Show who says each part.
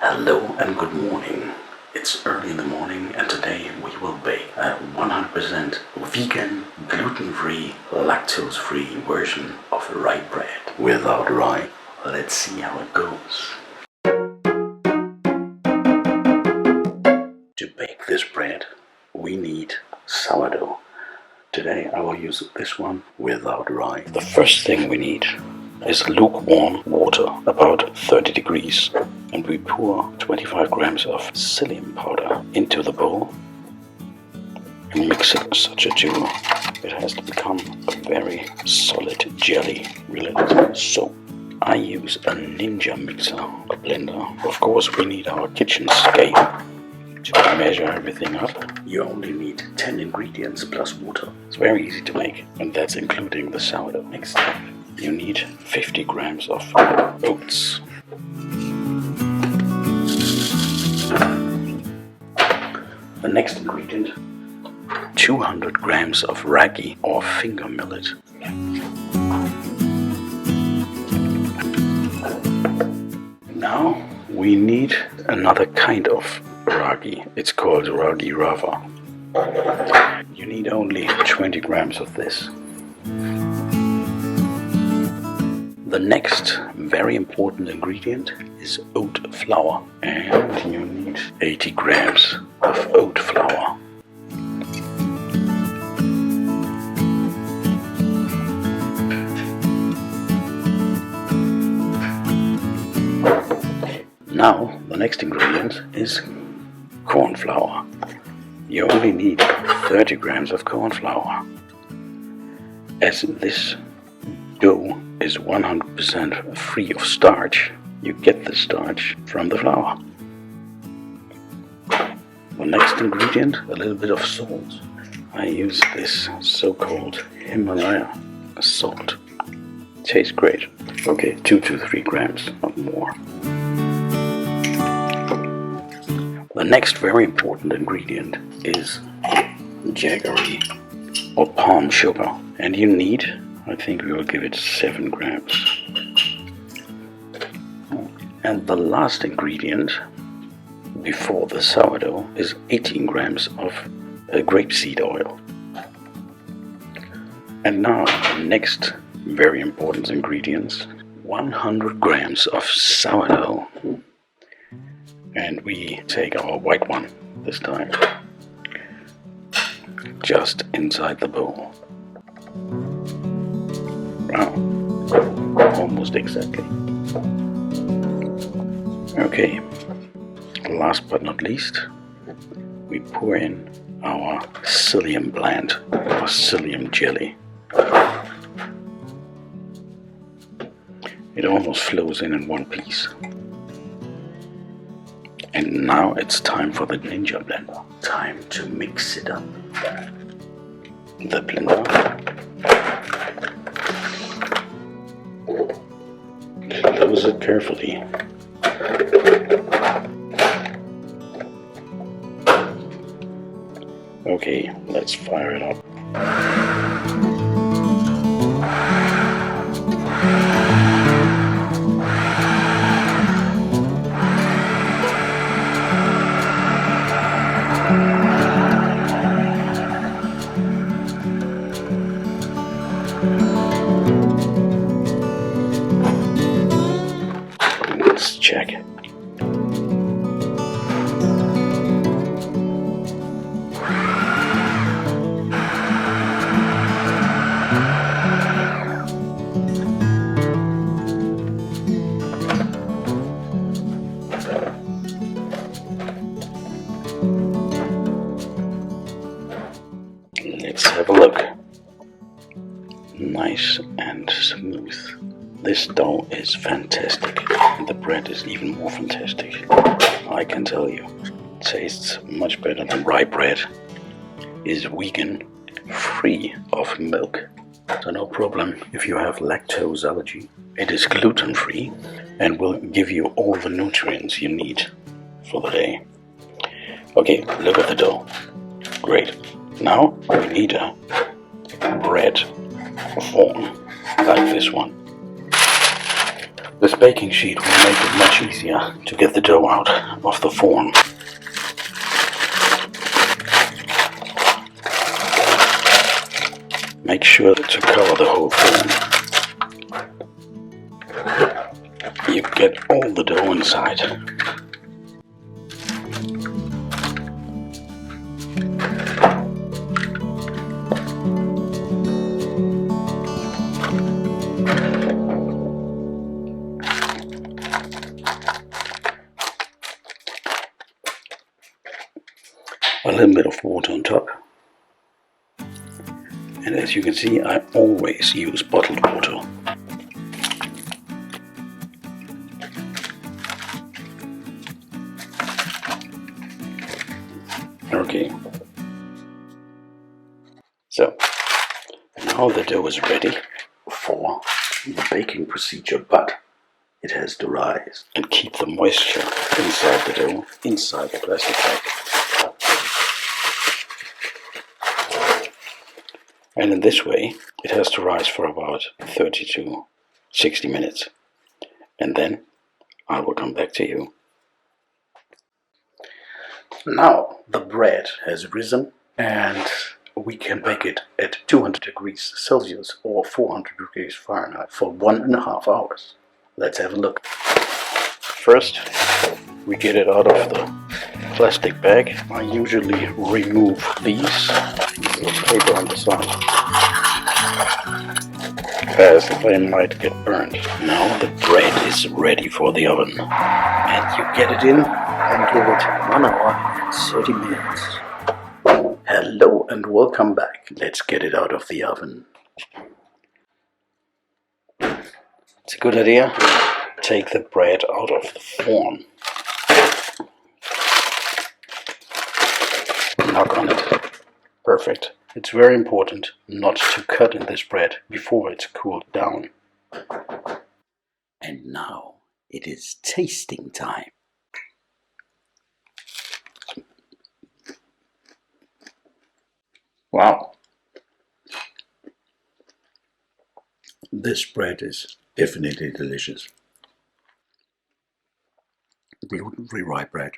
Speaker 1: Hello and good morning. It's early in the morning and today we will bake a 100% vegan, gluten-free, lactose-free version of rye bread without rye. Let's see how it goes. To bake this bread we need sourdough. Today I will use this one without rye. The first thing we need is lukewarm water, about 30 degrees, and we pour 25 grams of psyllium powder into the bowl and mix it such a dough. It has to become a very solid jelly, really. So I use a Ninja mixer, a blender. Of course we need our kitchen scale to measure everything up. You only need 10 ingredients plus water. It's very easy to make, and that's including the sourdough. Next step, you need 50 grams of oats. The next ingredient, 200 grams of ragi or finger millet. Now we need another kind of ragi. It's called ragi rava. You need only 20 grams of this. The next very important ingredient is oat flour, and you need 80 grams of oat flour. Now the next ingredient is corn flour. You only need 30 grams of corn flour. As this dough is 100% free of starch, you get the starch from the flour. The next ingredient, a little bit of salt. I use this so-called Himalaya salt. Tastes great. Okay, 2 to 3 grams, not more. The next very important ingredient is jaggery or palm sugar, and you need, I think we will give it 7 grams. And the last ingredient before the sourdough is 18 grams of grapeseed oil. And now the next very important ingredients, 100 grams of sourdough. And we take our white one this time, just inside the bowl. Wow, almost exactly. Okay, last but not least, we pour in our psyllium blend, or psyllium jelly. It almost flows in one piece. And now it's time for the Ninja blender. Time to mix it up. The blender. Close it carefully. Okay, let's fire it up. Let's check. Let's have a look. Nice and smooth. This dough is fantastic, and the bread is even more fantastic. I can tell you, it tastes much better than rye bread. Is vegan, free of milk, so no problem if you have lactose allergy. It is gluten-free and will give you all the nutrients you need for the day. Okay, look at the dough. Great. Now we need a bread form like this one. This baking sheet will make it much easier to get the dough out of the form. Make sure to cover the whole form. You get all the dough inside. A little bit of water on top. And as you can see, I always use bottled water. Okay. So, now the dough is ready for the baking procedure, but it has to rise and keep the moisture inside the dough, inside the plastic bag. And in this way, it has to rise for about 30 to 60 minutes. And then I will come back to you. Now the bread has risen and we can bake it at 200 degrees Celsius or 400 degrees Fahrenheit for 1.5 hours. Let's have a look. First, we get it out of the plastic bag. I usually remove these little paper on the side, as they might get burned. Now the bread is ready for the oven. And you get it in and give it 1 hour and 30 minutes. Hello and welcome back. Let's get it out of the oven. It's a good idea. Take the bread out of the form. Knock on it. Perfect. It's very important not to cut in this bread before it's cooled down. And now it is tasting time. Wow. This bread is definitely delicious. Gluten-free rye bread